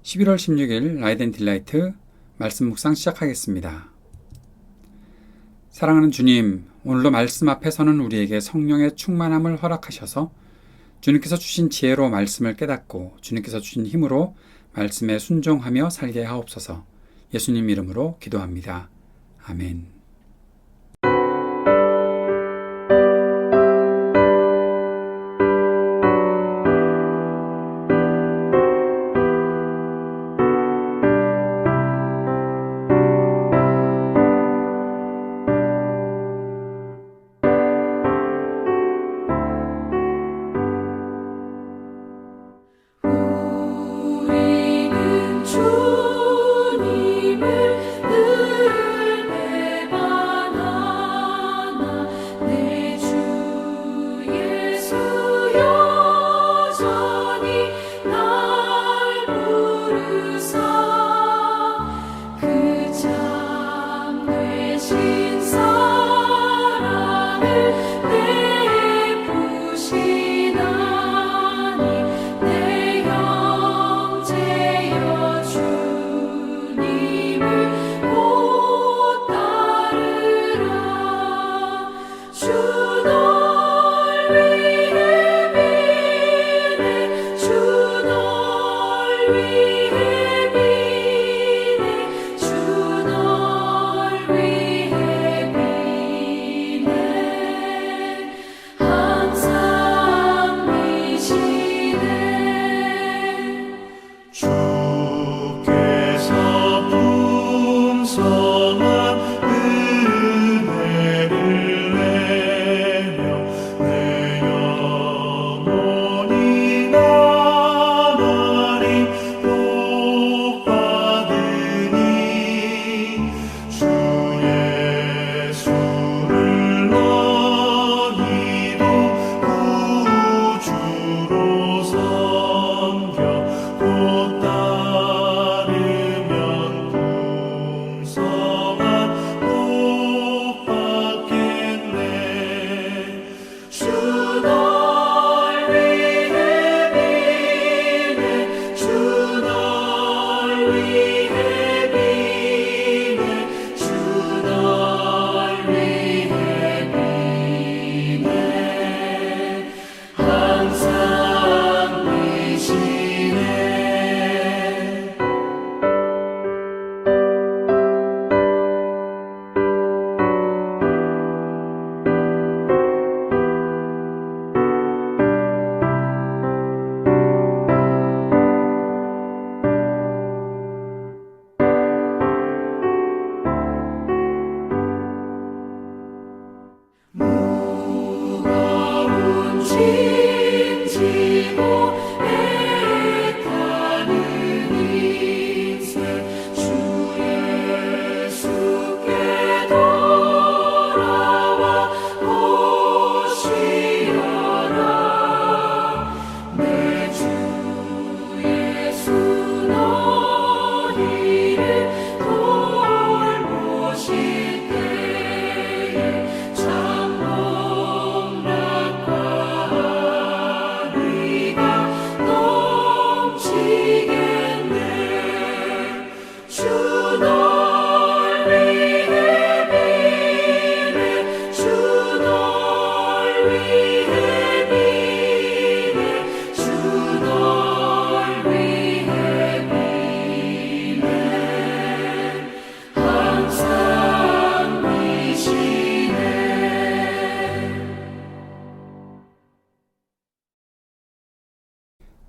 11월 16일 라이덴 딜라이트 말씀 묵상 시작하겠습니다. 사랑하는 주님, 오늘도 말씀 앞에서는 우리에게 성령의 충만함을 허락하셔서 주님께서 주신 지혜로 말씀을 깨닫고 주님께서 주신 힘으로 말씀에 순종하며 살게 하옵소서. 예수님 이름으로 기도합니다. 아멘.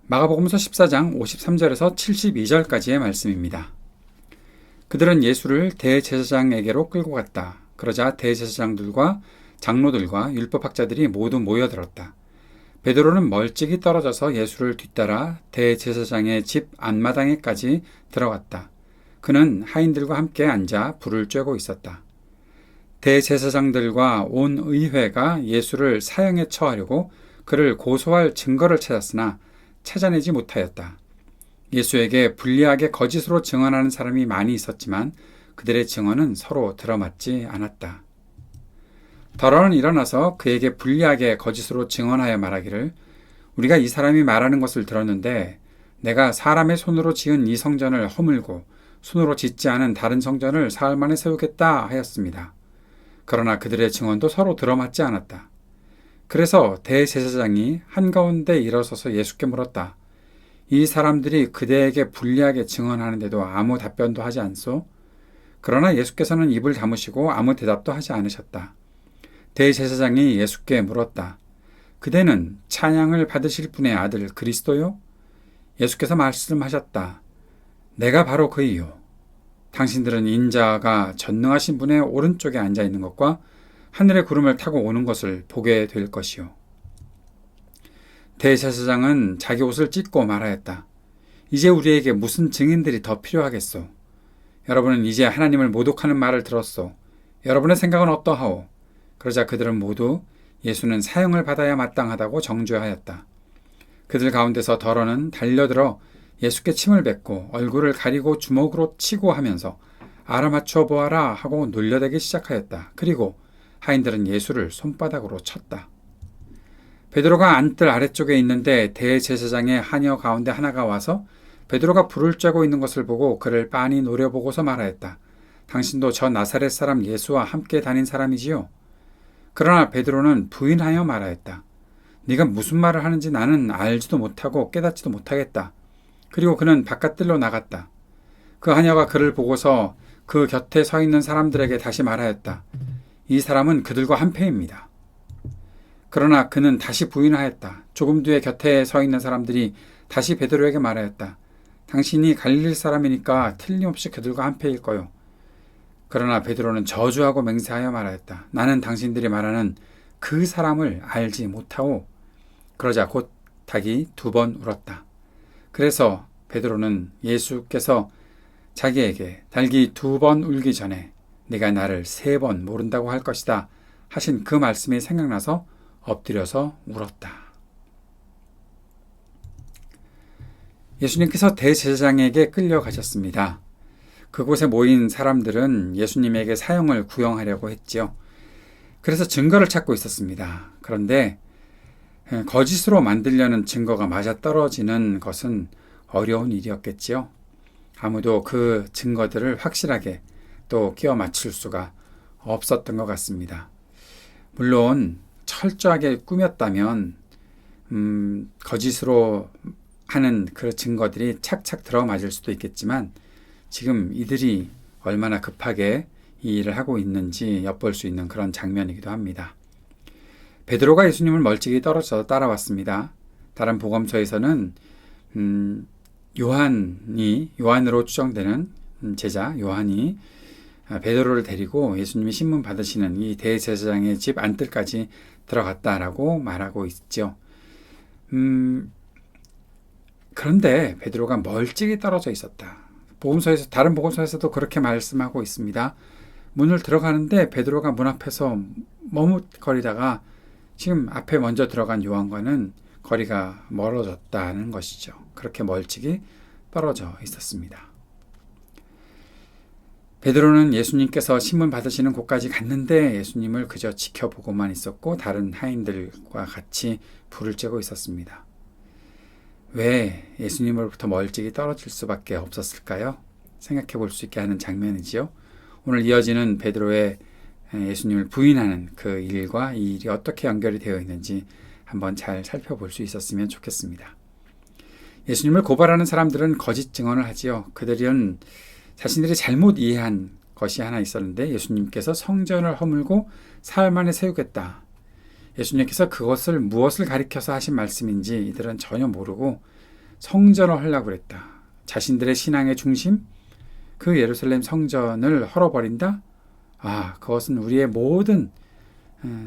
마가복음서 14장 53절에서 72절까지의 말씀입니다. 그들은 예수를 대제사장에게로 끌고 갔다. 그러자 대제사장들과 장로들과 율법학자들이 모두 모여들었다. 베드로는 멀찍이 떨어져서 예수를 뒤따라 대제사장의 집 안마당에까지 들어갔다. 그는 하인들과 함께 앉아 불을 쬐고 있었다. 대제사장들과 온 의회가 예수를 사형에 처하려고 그를 고소할 증거를 찾았으나 찾아내지 못하였다. 예수에게 불리하게 거짓으로 증언하는 사람이 많이 있었지만 그들의 증언은 서로 들어맞지 않았다. 더러는 일어나서 그에게 불리하게 거짓으로 증언하여 말하기를 우리가 이 사람이 말하는 것을 들었는데 내가 사람의 손으로 지은 이 성전을 허물고 손으로 짓지 않은 다른 성전을 사흘 만에 세우겠다 하였습니다. 그러나 그들의 증언도 서로 들어맞지 않았다. 그래서 대제사장이 한가운데 일어서서 예수께 물었다. 이 사람들이 그대에게 불리하게 증언하는데도 아무 답변도 하지 않소? 그러나 예수께서는 입을 다무시고 아무 대답도 하지 않으셨다. 대제사장이 예수께 물었다. 그대는 찬양을 받으실 분의 아들 그리스도요? 예수께서 말씀하셨다. 내가 바로 그이요. 당신들은 인자가 전능하신 분의 오른쪽에 앉아 있는 것과 하늘의 구름을 타고 오는 것을 보게 될 것이요. 대제사장은 자기 옷을 찢고 말하였다. 이제 우리에게 무슨 증인들이 더 필요하겠소? 여러분은 이제 하나님을 모독하는 말을 들었소. 여러분의 생각은 어떠하오? 그러자 그들은 모두 예수는 사형을 받아야 마땅하다고 정죄하였다. 그들 가운데서 더러는 달려들어 예수께 침을 뱉고 얼굴을 가리고 주먹으로 치고 하면서 알아맞혀 보아라 하고 놀려대기 시작하였다. 그리고 하인들은 예수를 손바닥으로 쳤다. 베드로가 안뜰 아래쪽에 있는데 대제사장의 하녀 가운데 하나가 와서 베드로가 불을 쬐고 있는 것을 보고 그를 빤히 노려보고서 말하였다. 당신도 저 나사렛 사람 예수와 함께 다닌 사람이지요? 그러나 베드로는 부인하여 말하였다. 네가 무슨 말을 하는지 나는 알지도 못하고 깨닫지도 못하겠다. 그리고 그는 바깥뜰로 나갔다. 그 하녀가 그를 보고서 그 곁에 서 있는 사람들에게 다시 말하였다. 이 사람은 그들과 한패입니다. 그러나 그는 다시 부인하였다. 조금 뒤에 곁에 서 있는 사람들이 다시 베드로에게 말하였다. 당신이 갈릴 사람이니까 틀림없이 그들과 한패일 거요. 그러나 베드로는 저주하고 맹세하여 말하였다. 나는 당신들이 말하는 그 사람을 알지 못하오. 그러자 곧 닭이 2번 울었다. 그래서 베드로는 예수께서 자기에게 닭이 2번 울기 전에 네가 나를 3번 모른다고 할 것이다 하신 그 말씀이 생각나서 엎드려서 울었다. 예수님께서 대제사장에게 끌려가셨습니다. 그곳에 모인 사람들은 예수님에게 사형을 구형하려고 했지요. 그래서 증거를 찾고 있었습니다. 그런데 거짓으로 만들려는 증거가 맞아떨어지는 것은 어려운 일이었겠지요. 아무도 그 증거들을 확실하게 또 끼워 맞출 수가 없었던 것 같습니다. 물론 철저하게 꾸몄다면 거짓으로 하는 그 증거들이 착착 들어맞을 수도 있겠지만 지금 이들이 얼마나 급하게 이 일을 하고 있는지 엿볼 수 있는 그런 장면이기도 합니다. 베드로가 예수님을 멀찍이 떨어져 따라왔습니다. 다른 복음서에서는 요한으로 추정되는 제자 요한이 베드로를 데리고 예수님이 신문 받으시는 이 대제사장의 집 안뜰까지 들어갔다라고 말하고 있죠. 그런데 베드로가 멀찍이 떨어져 있었다. 다른 복음서에서도 그렇게 말씀하고 있습니다. 문을 들어가는데 베드로가 문 앞에서 머뭇거리다가 지금 앞에 먼저 들어간 요한과는 거리가 멀어졌다는 것이죠. 그렇게 멀찍이 떨어져 있었습니다. 베드로는 예수님께서 신문 받으시는 곳까지 갔는데 예수님을 그저 지켜보고만 있었고 다른 하인들과 같이 불을 쬐고 있었습니다. 왜 예수님으로부터 멀찍이 떨어질 수밖에 없었을까요? 생각해 볼 수 있게 하는 장면이지요. 오늘 이어지는 베드로의 예수님을 부인하는 그 일과 이 일이 어떻게 연결이 되어 있는지 한번 잘 살펴볼 수 있었으면 좋겠습니다. 예수님을 고발하는 사람들은 거짓 증언을 하지요. 그들은 자신들이 잘못 이해한 것이 하나 있었는데 예수님께서 성전을 허물고 사흘 만에 세우겠다. 예수님께서 그것을 무엇을 가리켜서 하신 말씀인지 이들은 전혀 모르고 성전을 하려고 그랬다. 자신들의 신앙의 중심, 그 예루살렘 성전을 헐어버린다? 그것은 우리의 모든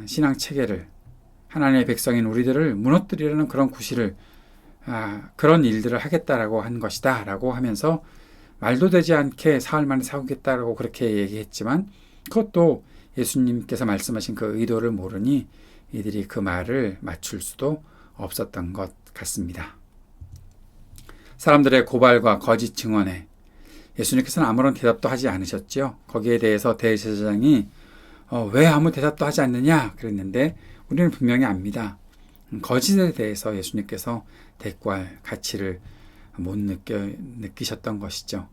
신앙 체계를, 하나님의 백성인 우리들을 무너뜨리려는 그런 구실을, 그런 일들을 하겠다라고 한 것이다 라고 하면서 말도 되지 않게 사흘 만에 세우겠다라고 그렇게 얘기했지만 그것도 예수님께서 말씀하신 그 의도를 모르니 이들이 그 말을 맞출 수도 없었던 것 같습니다. 사람들의 고발과 거짓 증언에 예수님께서는 아무런 대답도 하지 않으셨죠. 거기에 대해서 대제사장이 왜 아무 대답도 하지 않느냐 그랬는데 우리는 분명히 압니다. 거짓에 대해서 예수님께서 대꾸할 가치를 못 느끼셨던 것이죠.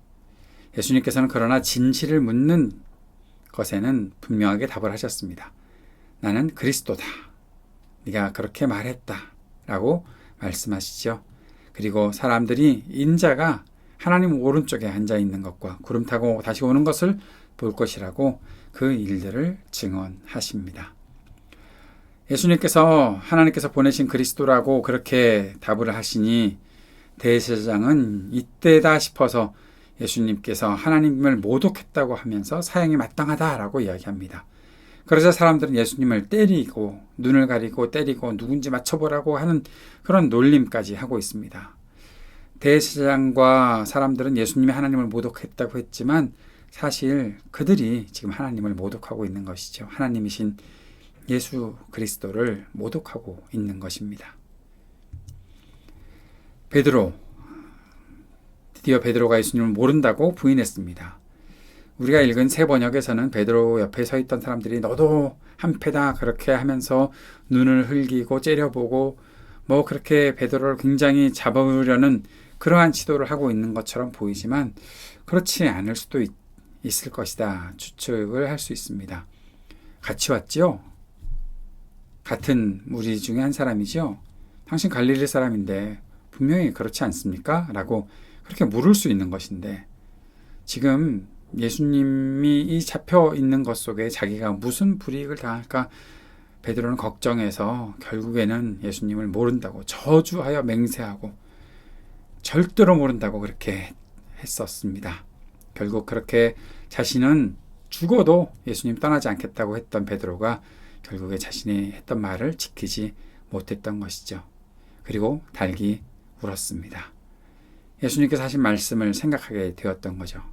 예수님께서는 그러나 진실을 묻는 것에는 분명하게 답을 하셨습니다. 나는 그리스도다. 네가 그렇게 말했다. 라고 말씀하시죠. 그리고 사람들이 인자가 하나님 오른쪽에 앉아 있는 것과 구름 타고 다시 오는 것을 볼 것이라고 그 일들을 증언하십니다. 예수님께서 하나님께서 보내신 그리스도라고 그렇게 답을 하시니 대제사장은 이때다 싶어서 예수님께서 하나님을 모독했다고 하면서 사형이 마땅하다라고 이야기합니다. 그러자 사람들은 예수님을 때리고 눈을 가리고 때리고 누군지 맞춰보라고 하는 그런 놀림까지 하고 있습니다. 대제사장과 사람들은 예수님이 하나님을 모독했다고 했지만 사실 그들이 지금 하나님을 모독하고 있는 것이죠. 하나님이신 예수 그리스도를 모독하고 있는 것입니다. 드디어 베드로가 예수님을 모른다고 부인했습니다. 우리가 읽은 새 번역에서는 베드로 옆에 서 있던 사람들이 너도 한패다 그렇게 하면서 눈을 흘기고 째려보고 그렇게 베드로를 굉장히 잡으려는 그러한 시도를 하고 있는 것처럼 보이지만 그렇지 않을 수도 있을 것이다 추측을 할 수 있습니다. 같이 왔죠? 같은 무리 중에 한 사람이죠? 당신 갈릴리 사람인데 분명히 그렇지 않습니까? 라고 그렇게 물을 수 있는 것인데 지금 예수님이 이 잡혀 있는 것 속에 자기가 무슨 불이익을 당할까 베드로는 걱정해서 결국에는 예수님을 모른다고 저주하여 맹세하고 절대로 모른다고 그렇게 했었습니다. 결국 그렇게 자신은 죽어도 예수님 떠나지 않겠다고 했던 베드로가 결국에 자신이 했던 말을 지키지 못했던 것이죠. 그리고 달기 울었습니다. 예수님께서 하신 말씀을 생각하게 되었던 거죠.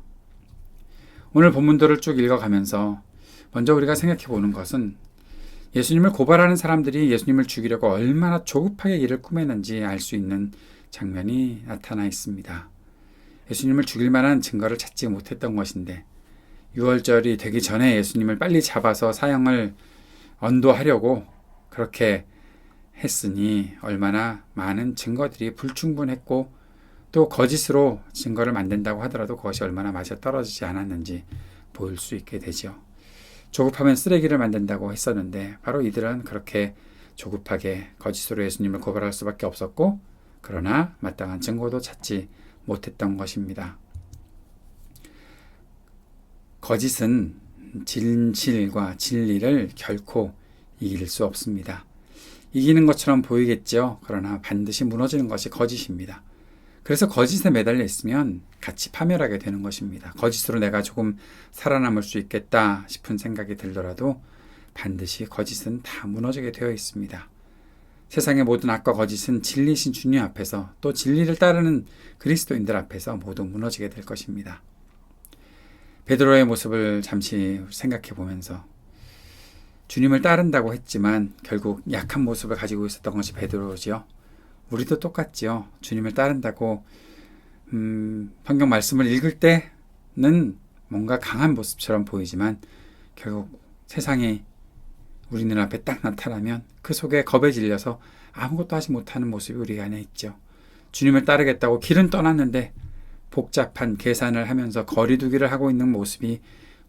오늘 본문들을 쭉 읽어가면서 먼저 우리가 생각해 보는 것은 예수님을 고발하는 사람들이 예수님을 죽이려고 얼마나 조급하게 일을 꾸몄는지 알 수 있는 장면이 나타나 있습니다. 예수님을 죽일 만한 증거를 찾지 못했던 것인데 6월절이 되기 전에 예수님을 빨리 잡아서 사형을 언도하려고 그렇게 했으니 얼마나 많은 증거들이 불충분했고 또 거짓으로 증거를 만든다고 하더라도 그것이 얼마나 맞아떨어지지 않았는지 보일 수 있게 되죠. 조급하면 쓰레기를 만든다고 했었는데 바로 이들은 그렇게 조급하게 거짓으로 예수님을 고발할 수밖에 없었고 그러나 마땅한 증거도 찾지 못했던 것입니다. 거짓은 진실과 진리를 결코 이길 수 없습니다. 이기는 것처럼 보이겠죠. 그러나 반드시 무너지는 것이 거짓입니다. 그래서 거짓에 매달려 있으면 같이 파멸하게 되는 것입니다. 거짓으로 내가 조금 살아남을 수 있겠다 싶은 생각이 들더라도 반드시 거짓은 다 무너지게 되어 있습니다. 세상의 모든 악과 거짓은 진리신 주님 앞에서 또 진리를 따르는 그리스도인들 앞에서 모두 무너지게 될 것입니다. 베드로의 모습을 잠시 생각해 보면서 주님을 따른다고 했지만 결국 약한 모습을 가지고 있었던 것이 베드로지요. 우리도 똑같지요. 주님을 따른다고 성경 말씀을 읽을 때는 뭔가 강한 모습처럼 보이지만 결국 세상이 우리 눈앞에 딱 나타나면 그 속에 겁에 질려서 아무것도 하지 못하는 모습이 우리 안에 있죠. 주님을 따르겠다고 길은 떠났는데 복잡한 계산을 하면서 거리두기를 하고 있는 모습이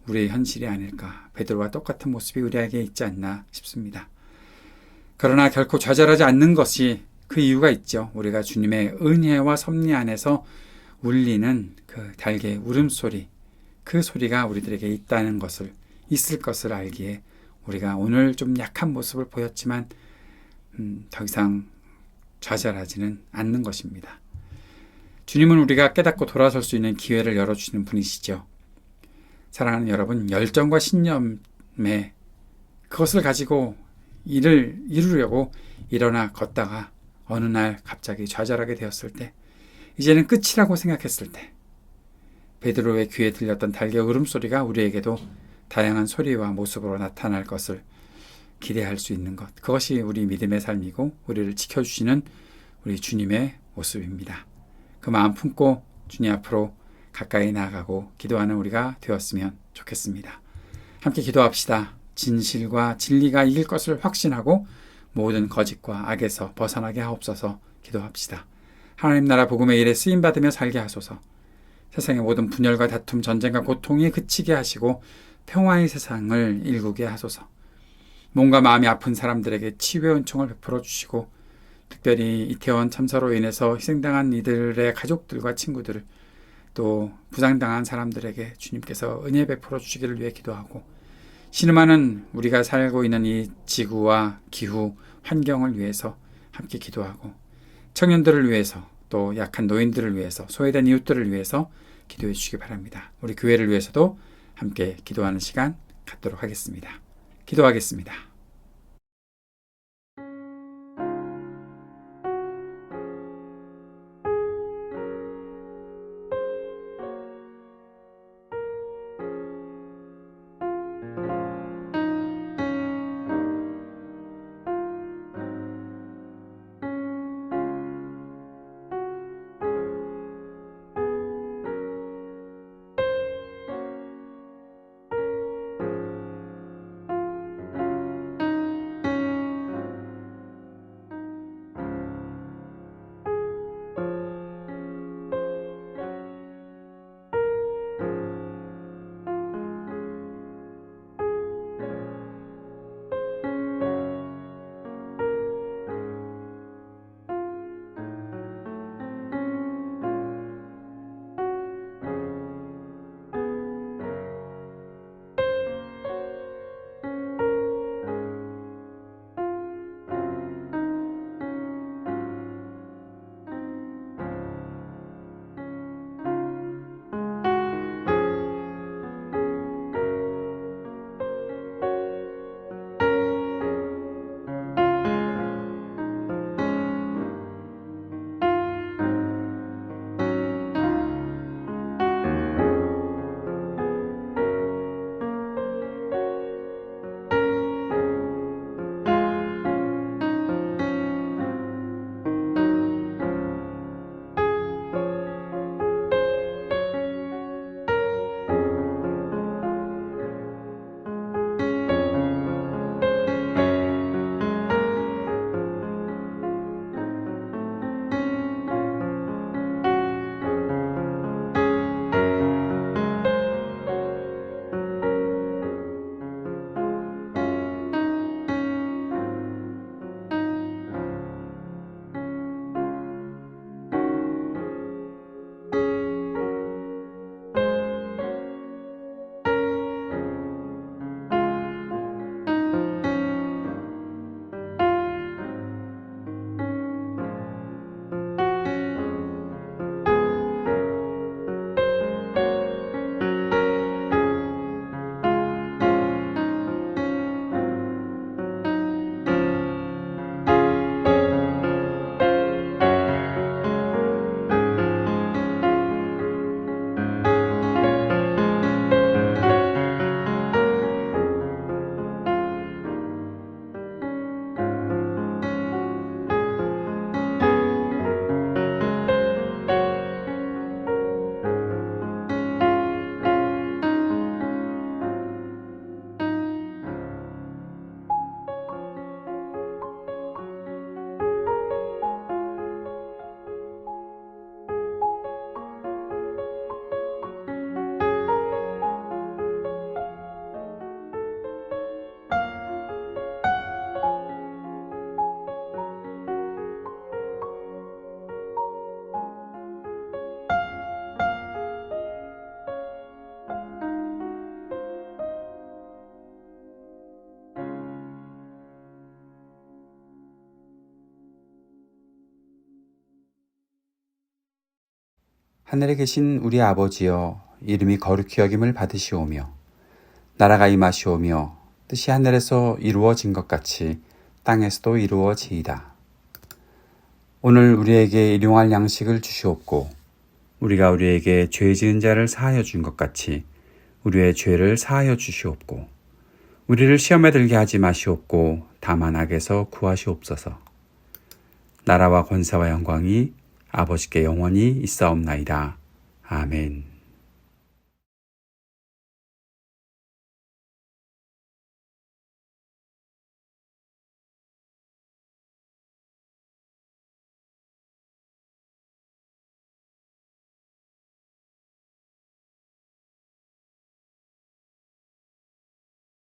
우리의 현실이 아닐까. 베드로와 똑같은 모습이 우리에게 있지 않나 싶습니다. 그러나 결코 좌절하지 않는 것이 그 이유가 있죠. 우리가 주님의 은혜와 섭리 안에서 울리는 그 달개의 울음소리, 그 소리가 우리들에게 있을 것을 알기에 우리가 오늘 좀 약한 모습을 보였지만 더 이상 좌절하지는 않는 것입니다. 주님은 우리가 깨닫고 돌아설 수 있는 기회를 열어주시는 분이시죠. 사랑하는 여러분, 열정과 신념에 그것을 가지고 일을 이루려고 일어나 걷다가 어느 날 갑자기 좌절하게 되었을 때, 이제는 끝이라고 생각했을 때 베드로의 귀에 들렸던 달개 울음소리가 우리에게도 다양한 소리와 모습으로 나타날 것을 기대할 수 있는 것, 그것이 우리 믿음의 삶이고 우리를 지켜주시는 우리 주님의 모습입니다. 그 마음 품고 주님 앞으로 가까이 나아가고 기도하는 우리가 되었으면 좋겠습니다. 함께 기도합시다. 진실과 진리가 이길 것을 확신하고 모든 거짓과 악에서 벗어나게 하옵소서. 기도합시다. 하나님 나라 복음의 일에 쓰임받으며 살게 하소서. 세상의 모든 분열과 다툼, 전쟁과 고통이 그치게 하시고 평화의 세상을 일구게 하소서. 몸과 마음이 아픈 사람들에게 치유의 은총을 베풀어 주시고 특별히 이태원 참사로 인해서 희생당한 이들의 가족들과 친구들을 또 부상당한 사람들에게 주님께서 은혜 베풀어 주시기를 위해 기도하고 신음하는 우리가 살고 있는 이 지구와 기후, 환경을 위해서 함께 기도하고 청년들을 위해서 또 약한 노인들을 위해서 소외된 이웃들을 위해서 기도해 주시기 바랍니다. 우리 교회를 위해서도 함께 기도하는 시간 갖도록 하겠습니다. 기도하겠습니다. 하늘에 계신 우리 아버지여, 이름이 거룩히 여김을 받으시오며 나라가 임하시오며 뜻이 하늘에서 이루어진 것 같이 땅에서도 이루어지이다. 오늘 우리에게 일용할 양식을 주시옵고 우리가 우리에게 죄 지은 자를 사하여 준 것 같이 우리의 죄를 사하여 주시옵고 우리를 시험에 들게 하지 마시옵고 다만 악에서 구하시옵소서. 나라와 권세와 영광이 아버지께 영원히 있사옵나이다. 아멘.